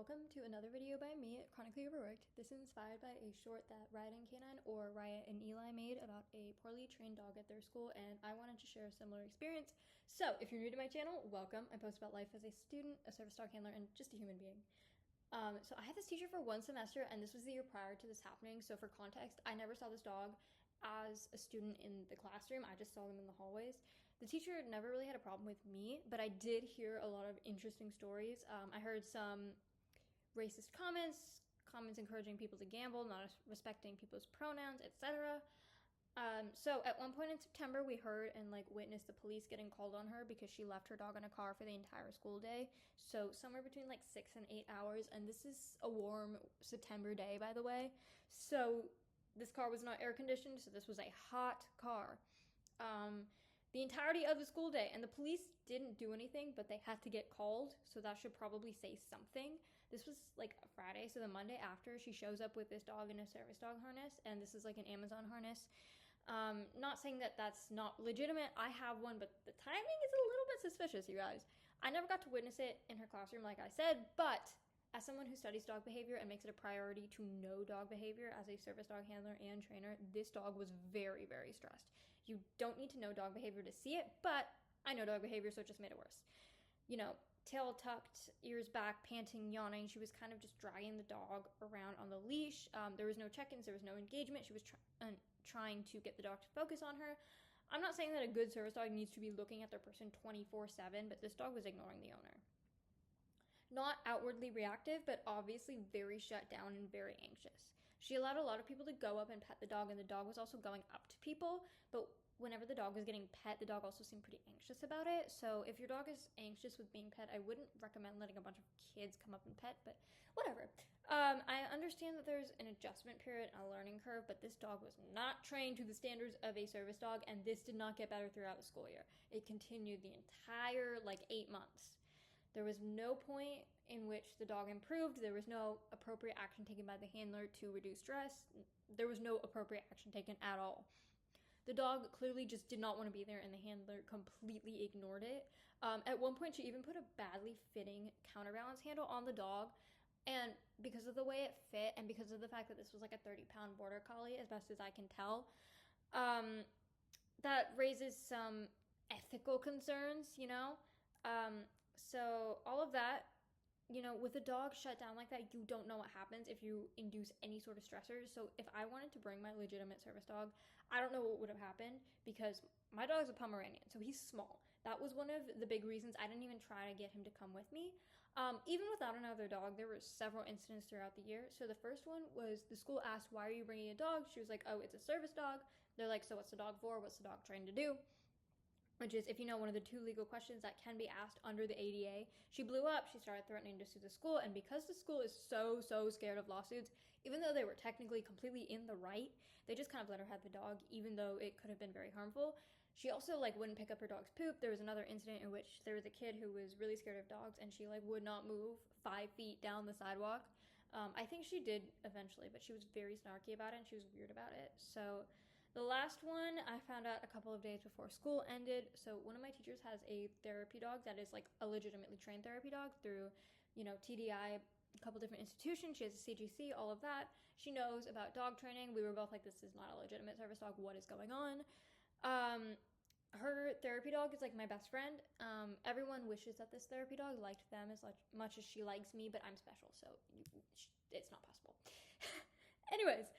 welcome to another video by me, Chronically Overworked. This is inspired by a short that Riot and Canine, or Riot and Eli, made about a poorly trained dog at their school, and I wanted to share a similar experience. So if you're new to my channel, welcome. I post about life as a student, a service dog handler, and just a human being. So I had this teacher for one semester, and this was the year prior to this happening. So for context, I never saw this dog as a student in the classroom. I just saw them in the hallways. The teacher never really had a problem with me, but I did hear a lot of interesting stories. I heard some racist comments encouraging people to gamble, not respecting people's pronouns, etc. So at one point in September, we heard and witnessed the police getting called on her because she left her dog in a car for the entire school day. So somewhere between 6 and 8 hours, and this is a warm September day, by the way. So this car was not air conditioned, so this was a hot car. The entirety of the school day, and the police didn't do anything, but they had to get called, so that should probably say something. This was a Friday, so the Monday after, she shows up with this dog in a service dog harness, and this is an Amazon harness. Not saying that that's not legitimate. I have one, but the timing is a little bit suspicious, you guys. I never got to witness it in her classroom, like I said, but as someone who studies dog behavior and makes it a priority to know dog behavior as a service dog handler and trainer, this dog was very, very stressed. You don't need to know dog behavior to see it, but I know dog behavior, so it just made it worse. Tail tucked, ears back, panting, yawning. She was kind of just dragging the dog around on the leash. There was no check-ins, there was no engagement. She was trying to get the dog to focus on her. I'm not saying that a good service dog needs to be looking at their person 24/7, but this dog was ignoring the owner. Not outwardly reactive, but obviously very shut down and very anxious. She allowed a lot of people to go up and pet the dog, and the dog was also going up to people, but whenever the dog was getting pet, the dog also seemed pretty anxious about it. So if your dog is anxious with being pet, I wouldn't recommend letting a bunch of kids come up and pet, but whatever. I understand that there's an adjustment period and a learning curve, but this dog was not trained to the standards of a service dog, and this did not get better throughout the school year. It continued the entire 8 months. There was no point in which the dog improved. There was no appropriate action taken by the handler to reduce stress. There was no appropriate action taken at all. The dog clearly just did not want to be there, and the handler completely ignored it. At one point, she even put a badly fitting counterbalance handle on the dog, and because of the way it fit, and because of the fact that this was a 30-pound border collie, as best as I can tell, that raises some ethical concerns, So all of that, with a dog shut down like that, you don't know what happens if you induce any sort of stressors. So if I wanted to bring my legitimate service dog, I don't know what would have happened, because my dog is a Pomeranian, so he's small. That was one of the big reasons I didn't even try to get him to come with me. Even without another dog, there were several incidents throughout the year. So the first one was the school asked, "Why are you bringing a dog?" She was like, "Oh, it's a service dog." They're like, "So what's the dog for? What's the dog trained to do?" Which is, if you know, one of the 2 legal questions that can be asked under the ADA. She blew up, she started threatening to sue the school, and because the school is so scared of lawsuits, even though they were technically completely in the right, they just kind of let her have the dog, even though it could have been very harmful. She also wouldn't pick up her dog's poop. There was another incident in which there was a kid who was really scared of dogs, and she would not move 5 feet down the sidewalk. I think she did eventually, but she was very snarky about it, and she was weird about it. So the last one I found out a couple of days before school ended. So one of my teachers has a therapy dog that is a legitimately trained therapy dog through, TDI, a couple different institutions. She has a CGC, all of that. She knows about dog training. We were both this is not a legitimate service dog. What is going on? Her therapy dog is my best friend. Everyone wishes that this therapy dog liked them as much as she likes me, but I'm special, so it's not possible. Anyways,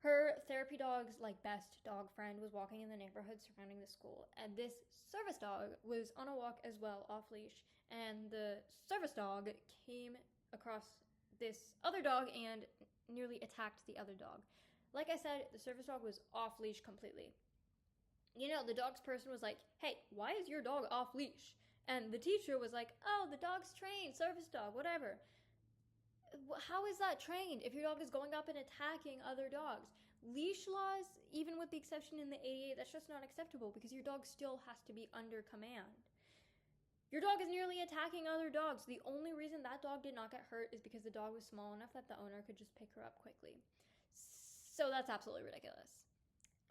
her therapy dog's best dog friend was walking in the neighborhood surrounding the school, and this service dog was on a walk as well, off leash, and the service dog came across this other dog and nearly attacked the other dog. Like I said, the service dog was off leash completely. The dog's person was like, "Hey, why is your dog off leash?" And the teacher was like, "Oh, the dog's trained, service dog, whatever." How is that trained if your dog is going up and attacking other dogs? Leash laws, even with the exception in the ADA, that's just not acceptable, because your dog still has to be under command. Your dog is nearly attacking other dogs. The only reason that dog did not get hurt is because the dog was small enough that the owner could just pick her up quickly. So that's absolutely ridiculous.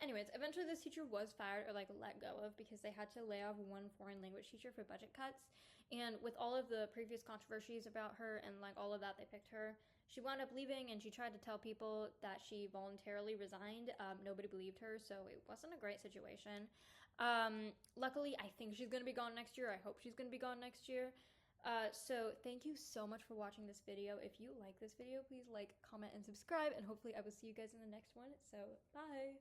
Anyways, eventually this teacher was fired or like let go of because they had to lay off one foreign language teacher for budget cuts. And with all of the previous controversies about her and like all of that, they picked her. She wound up leaving and she tried to tell people that she voluntarily resigned. Nobody believed her, so it wasn't a great situation. Luckily, I think she's gonna be gone next year. I hope she's gonna be gone next year. So thank you so much for watching this video. If you like this video, please like, comment, and subscribe, and hopefully I will see you guys in the next one. So bye!